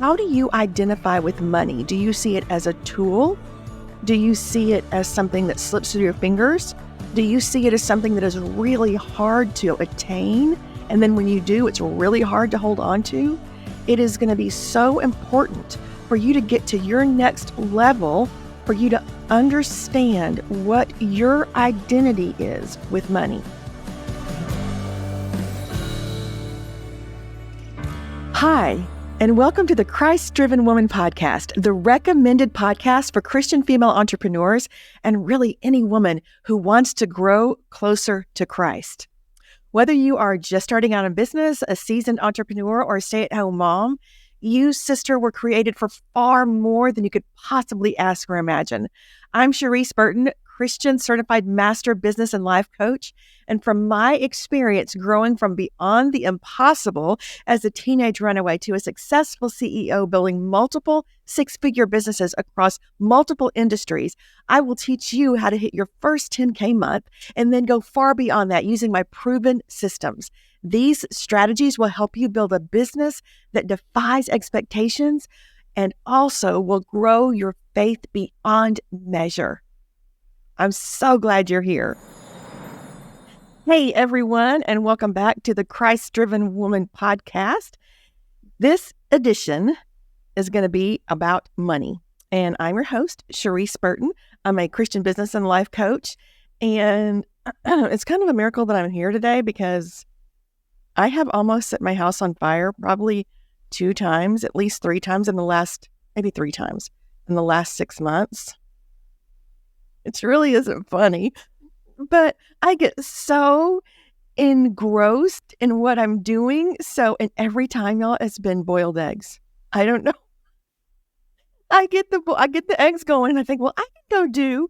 How do you identify with money? Do you see it as a tool? Do you see it as something that slips through your fingers? Do you see it as something that is really hard to attain? And then when you do, it's really hard to hold on to? It is going to be so important for you to get to your next level, for you to understand what your identity is with money. Hi, and welcome to the Christ-Driven Woman Podcast, the recommended podcast for Christian female entrepreneurs and really any woman who wants to grow closer to Christ. Whether you are just starting out in business, a seasoned entrepreneur, or a stay-at-home mom, you, sister, were created for far more than you could possibly ask or imagine. I'm Charisse Burton, Christian Certified Master Business and Life Coach. And from my experience growing from beyond the impossible as a teenage runaway to a successful CEO building multiple six-figure businesses across multiple industries, I will teach you how to hit your first 10K month and then go far beyond that using my proven systems. These strategies will help you build a business that defies expectations and also will grow your faith beyond measure. I'm so glad you're here. Hey, everyone, and welcome back to the Christ-Driven Woman Podcast. This edition is going to be about money, and I'm your host, Charisse Burton. I'm a Christian business and life coach, and it's kind of a miracle that I'm here today because I have almost set my house on fire probably 2 times, at least 3 times maybe 3 times in the last 6 months. It really isn't funny, but I get so engrossed in what I'm doing. And every time, y'all, it's been boiled eggs. I don't know. I get the eggs going and I think, well, I can go do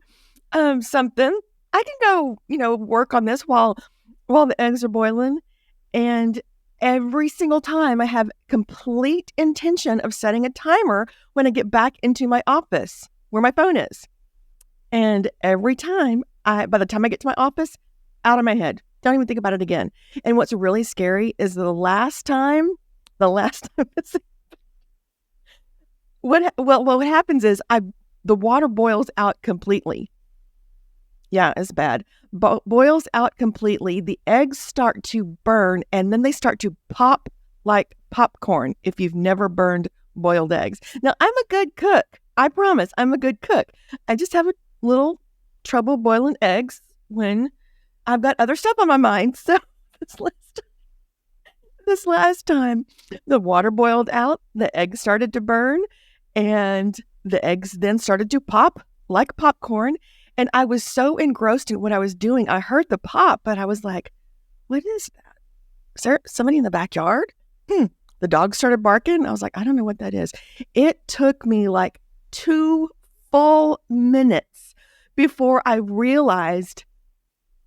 something. I can go, work on this while the eggs are boiling. And every single time I have complete intention of setting a timer when I get back into my office where my phone is. And every time, by the time I get to my office, out of my head, don't even think about it again. And what's really scary is the last time it's, what happens is the water boils out completely. Yeah, it's bad. Boils out completely. The eggs start to burn, and then they start to pop like popcorn if you've never burned boiled eggs. Now, I'm a good cook. I promise I'm a good cook. I just have a little trouble boiling eggs when I've got other stuff on my mind. So this last time, the water boiled out, the eggs started to burn, and the eggs then started to pop like popcorn. And I was so engrossed in what I was doing. I heard the pop, but I was like, what is that? Is there somebody in the backyard? The dog started barking. I was like, I don't know what that is. It took me like 2 full minutes before I realized,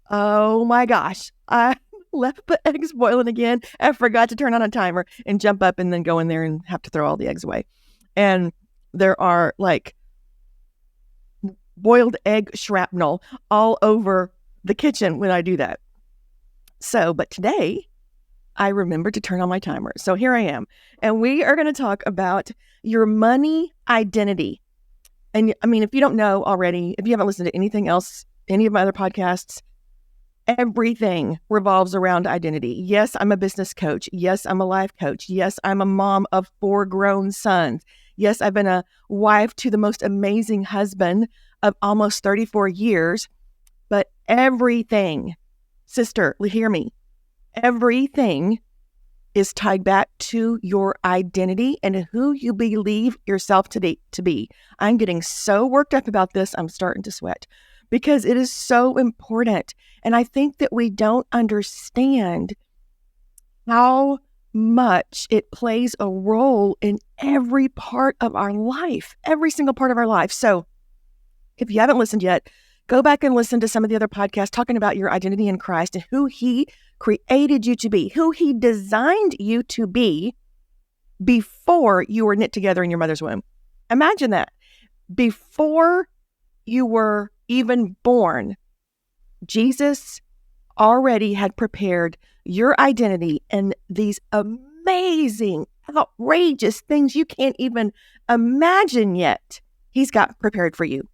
oh my gosh, I left the eggs boiling again. I forgot to turn on a timer and jump up and then go in there and have to throw all the eggs away. And there are like boiled egg shrapnel all over the kitchen when I do that. But today I remembered to turn on my timer. So here I am. And we are going to talk about your money identity. And I mean, if you don't know already, if you haven't listened to anything else, any of my other podcasts, everything revolves around identity. Yes, I'm a business coach. Yes, I'm a life coach. Yes, I'm a mom of 4 grown sons. Yes, I've been a wife to the most amazing husband of almost 34 years. But everything, sister, hear me, everything is tied back to your identity and who you believe yourself to be. I'm getting so worked up about this, I'm starting to sweat because it is so important. And I think that we don't understand how much it plays a role in every part of our life, every single part of our life. So if you haven't listened yet, go back and listen to some of the other podcasts talking about your identity in Christ and who He created you to be, who He designed you to be before you were knit together in your mother's womb. Imagine that. Before you were even born, Jesus already had prepared your identity in these amazing, outrageous things you can't even imagine yet. He's got prepared for you.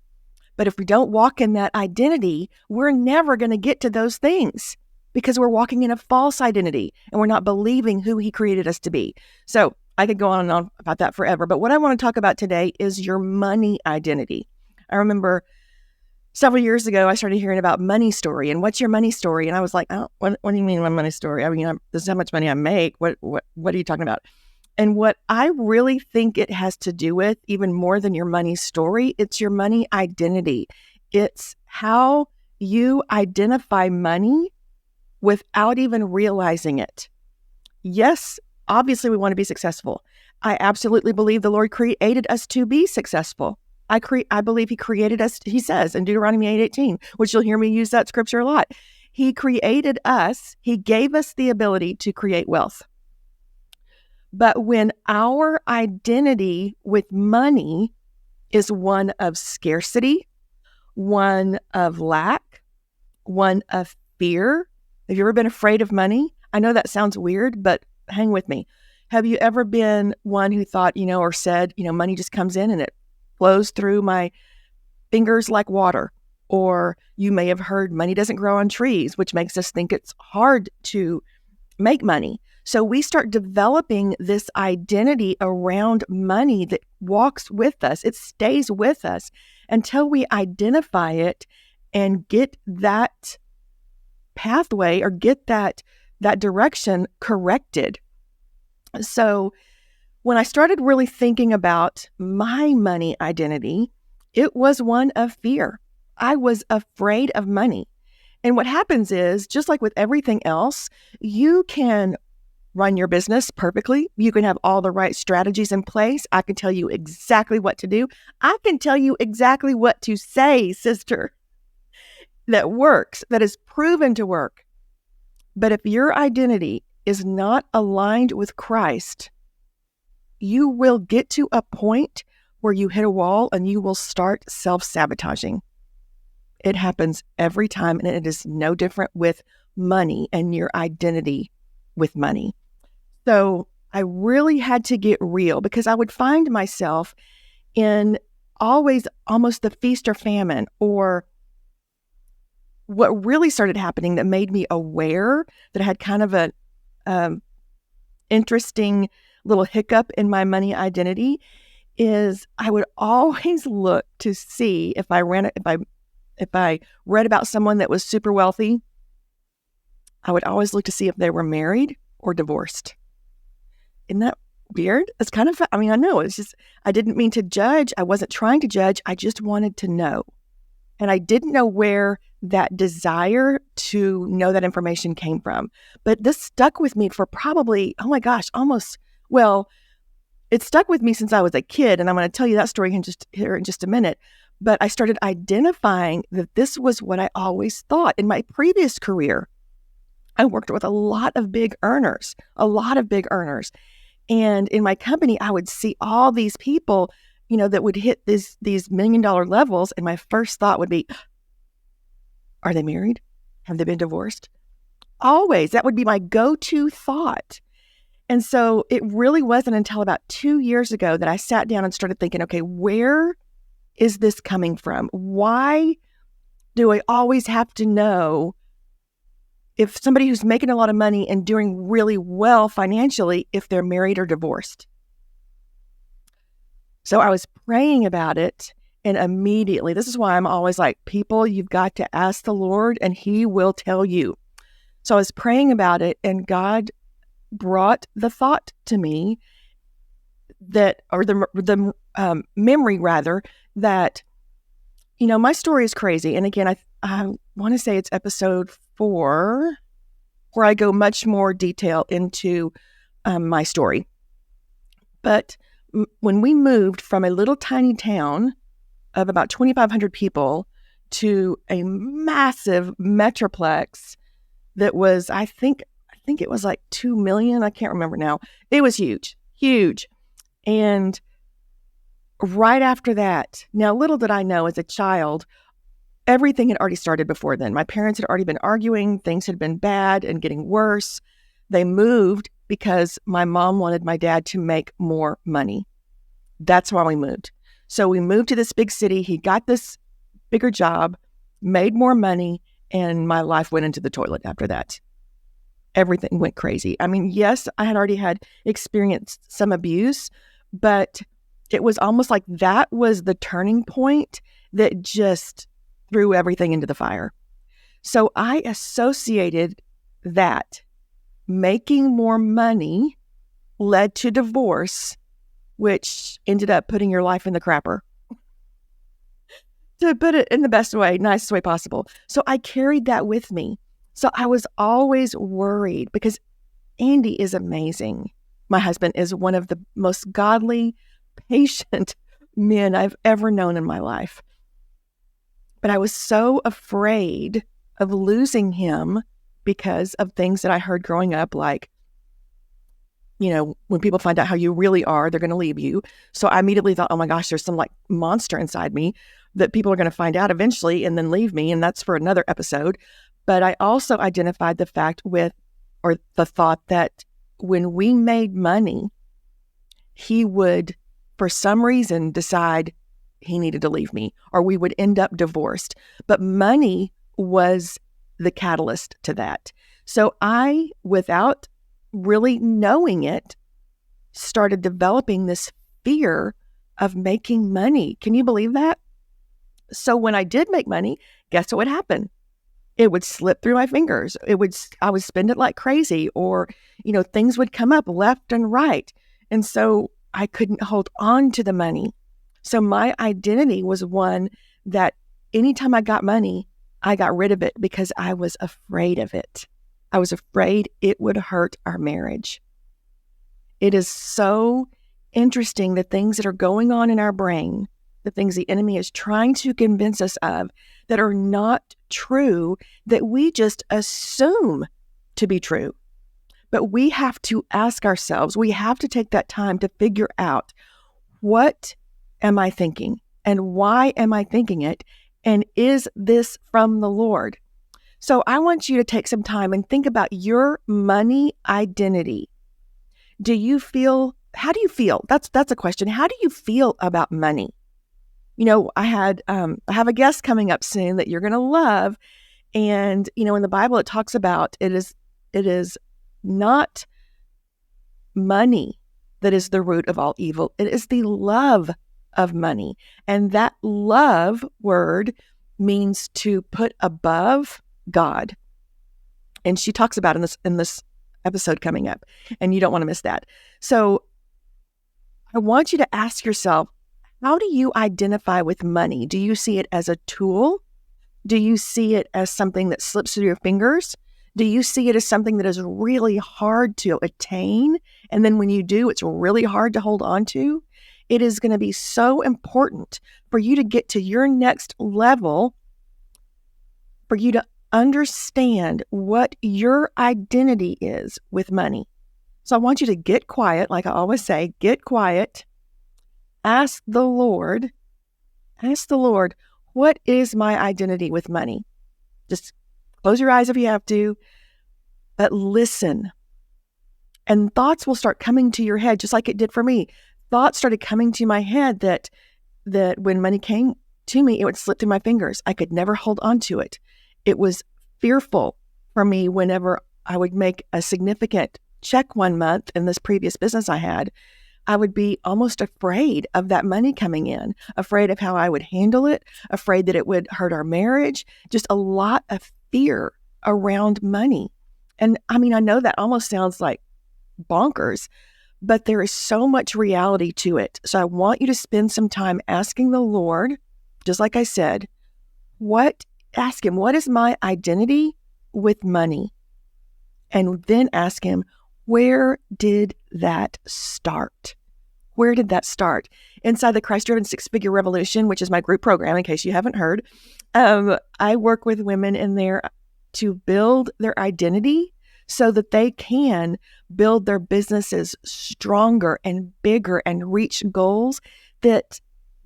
But if we don't walk in that identity, we're never going to get to those things because we're walking in a false identity and we're not believing who he created us to be. So I could go on and on about that forever. But what I want to talk about today is your money identity. I remember several years ago, I started hearing about money story and what's your money story? And I was like, oh, what do you mean my money story? I mean, this is how much money I make. What are you talking about? And what I really think it has to do with, even more than your money story, it's your money identity. It's how you identify money without even realizing it. Yes, obviously we want to be successful. I absolutely believe the Lord created us to be successful. I believe he created us, he says in Deuteronomy 8:18, which you'll hear me use that scripture a lot. He created us, he gave us the ability to create wealth. But when our identity with money is one of scarcity, one of lack, one of fear. Have you ever been afraid of money? I know that sounds weird, but hang with me. Have you ever been one who thought, or said, money just comes in and it flows through my fingers like water? Or you may have heard money doesn't grow on trees, which makes us think it's hard to make money. So we start developing this identity around money that walks with us. It stays with us until we identify it and get that pathway or get that direction corrected. So when I started really thinking about my money identity, it was one of fear. I was afraid of money. And what happens is, just like with everything else, you can run your business perfectly. You can have all the right strategies in place. I can tell you exactly what to do. I can tell you exactly what to say, sister, that works, that is proven to work. But if your identity is not aligned with Christ, you will get to a point where you hit a wall and you will start self-sabotaging. It happens every time, and it is no different with money and your identity with money. So I really had to get real because I would find myself in always almost the feast or famine, or what really started happening that made me aware that I had kind of a interesting little hiccup in my money identity is I would always look to see if I read about someone that was super wealthy, I would always look to see if they were married or divorced. Isn't that weird? It's kind of, I know, it's just, I didn't mean to judge. I wasn't trying to judge. I just wanted to know. And I didn't know where that desire to know that information came from. But this stuck with me for probably, oh my gosh, it stuck with me since I was a kid. And I'm going to tell you that story in just a minute. But I started identifying that this was what I always thought. In my previous career, I worked with a lot of big earners. And in my company, I would see all these people, that would hit these $1 million levels. And my first thought would be, are they married? Have they been divorced? Always. That would be my go-to thought. And so it really wasn't until about 2 years ago that I sat down and started thinking, okay, where is this coming from? Why do I always have to know if somebody who's making a lot of money and doing really well financially, if they're married or divorced? So I was praying about it, and immediately, this is why I'm always like, people, you've got to ask the Lord and he will tell you. So I was praying about it, and God brought the thought to me that, or the memory rather, that, my story is crazy. And again, I want to say it's episode 4, where I go much more detail into my story. But when we moved from a little tiny town of about 2,500 people to a massive metroplex that was, I think it was like 2 million. I can't remember now. It was huge. And right after that, now little did I know as a child, everything had already started before then. My parents had already been arguing. Things had been bad and getting worse. They moved because my mom wanted my dad to make more money. That's why we moved. So we moved to this big city. He got this bigger job, made more money, and my life went into the toilet after that. Everything went crazy. I mean, yes, I had already had experienced some abuse, but it was almost like that was the turning point that just threw everything into the fire. So I associated that making more money led to divorce, which ended up putting your life in the crapper, to put it in the best way, nicest way possible. So I carried that with me. So I was always worried because Andy is amazing. My husband is one of the most godly, patient men I've ever known in my life. But I was so afraid of losing him because of things that I heard growing up, like, when people find out how you really are, they're going to leave you. So I immediately thought, oh my gosh, there's some like monster inside me that people are going to find out eventually and then leave me. And that's for another episode. But I also identified the thought that when we made money, he would, for some reason, decide he needed to leave me, or we would end up divorced. But money was the catalyst to that. So I, without really knowing it, started developing this fear of making money. Can you believe that? So when I did make money, guess what would happen? It would slip through my fingers. I would spend it like crazy, or, things would come up left and right. And so I couldn't hold on to the money. So my identity was one that anytime I got money, I got rid of it because I was afraid of it. I was afraid it would hurt our marriage. It is so interesting, the things that are going on in our brain, the things the enemy is trying to convince us of that are not true, that we just assume to be true. But we have to ask ourselves, we have to take that time to figure out, what am I thinking? And why am I thinking it? And is this from the Lord? So I want you to take some time and think about your money identity. How do you feel? That's a question. How do you feel about money? I have a guest coming up soon that you're going to love. And, in the Bible, it talks about it is not money that is the root of all evil. It is the love of money. And that love word means to put above God. And she talks about in this episode coming up, and you don't want to miss that. So I want you to ask yourself, how do you identify with money? Do you see it as a tool? Do you see it as something that slips through your fingers? Do you see it as something that is really hard to attain? And then when you do, it's really hard to hold on to? It is going to be so important for you to get to your next level, for you to understand what your identity is with money. So I want you to get quiet. Like I always say, get quiet. Ask the Lord, what is my identity with money? Just close your eyes if you have to, but listen. And thoughts will start coming to your head, just like it did for me. Thoughts started coming to my head that when money came to me, it would slip through my fingers. I could never hold on to it. It was fearful for me whenever I would make a significant check one month in this previous business I had. I would be almost afraid of that money coming in, afraid of how I would handle it, afraid that it would hurt our marriage, just a lot of fear around money. And I mean, I know that almost sounds like bonkers, but there is so much reality to it. So I want you to spend some time asking the Lord, just like I said, ask him, what is my identity with money? And then ask him, where did that start? Where did that start? Inside the Christ-Driven Six-Figure Revolution, which is my group program, in case you haven't heard, I work with women in there to build their identity so that they can build their businesses stronger and bigger and reach goals that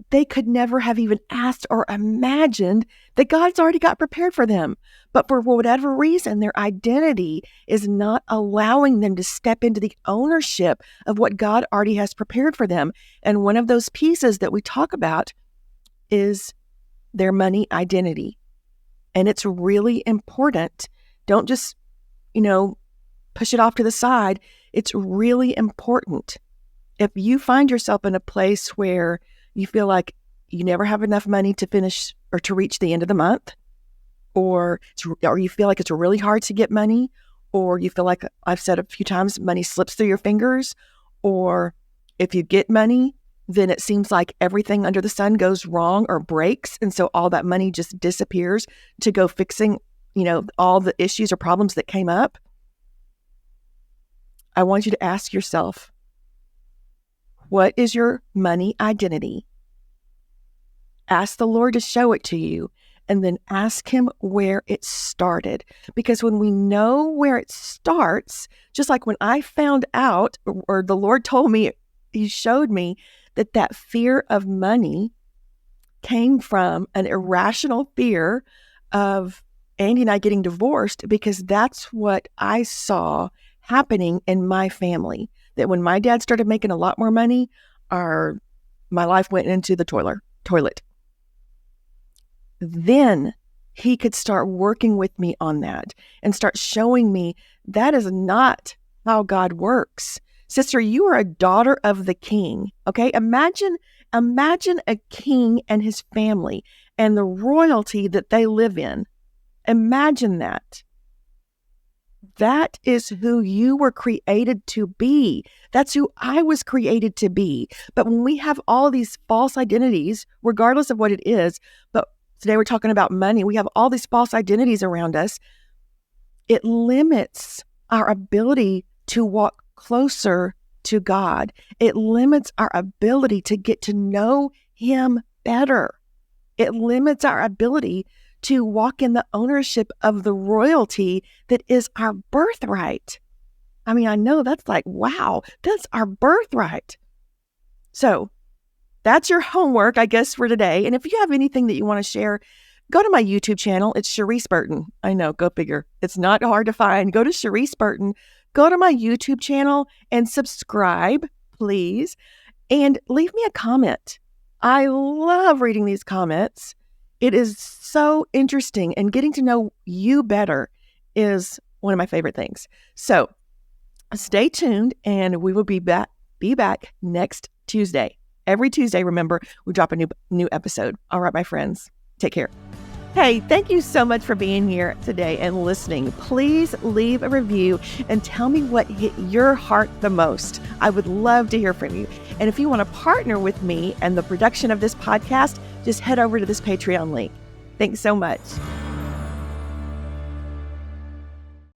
they could never have even asked or imagined that God's already got prepared for them. But for whatever reason, their identity is not allowing them to step into the ownership of what God already has prepared for them. And one of those pieces that we talk about is their money identity. And it's really important. Don't just, push it off to the side. It's really important. If you find yourself in a place where you feel like you never have enough money to finish or to reach the end of the month, or you feel like it's really hard to get money, or you feel like, I've said a few times, money slips through your fingers, or if you get money, then it seems like everything under the sun goes wrong or breaks, and so all that money just disappears to go fixing, all the issues or problems that came up. I want you to ask yourself, what is your money identity? Ask the Lord to show it to you, and then ask Him where it started. Because when we know where it starts, just like when I found out, or the Lord told me, He showed me that fear of money came from an irrational fear of Andy and I getting divorced, because that's what I saw happening in my family. That when my dad started making a lot more money, my life went into the toilet. Then He could start working with me on that and start showing me that is not how God works. Sister, you are a daughter of the King, okay? Imagine a king and his family and the royalty that they live in. Imagine that. That is who you were created to be. That's who I was created to be. But when we have all these false identities, regardless of what it is, but today we're talking about money, we have all these false identities around us, it limits our ability to walk closer to God. It limits our ability to get to know Him better. It limits our ability to walk in the ownership of the royalty that is our birthright. I mean, I know that's like, wow, that's our birthright. So that's your homework, I guess, for today. And if you have anything that you want to share, go to my YouTube channel. It's Charisse Burton. I know, go figure. It's not hard to find. Go to Charisse Burton. Go to my YouTube channel and subscribe, please. And leave me a comment. I love reading these comments. It is so interesting, and getting to know you better is one of my favorite things. So stay tuned, and we will be back next Tuesday. Every Tuesday, remember, we drop a new episode. All right, my friends, take care. Hey, thank you so much for being here today and listening. Please leave a review and tell me what hit your heart the most. I would love to hear from you. And if you want to partner with me and the production of this podcast, just head over to this Patreon link. Thanks so much.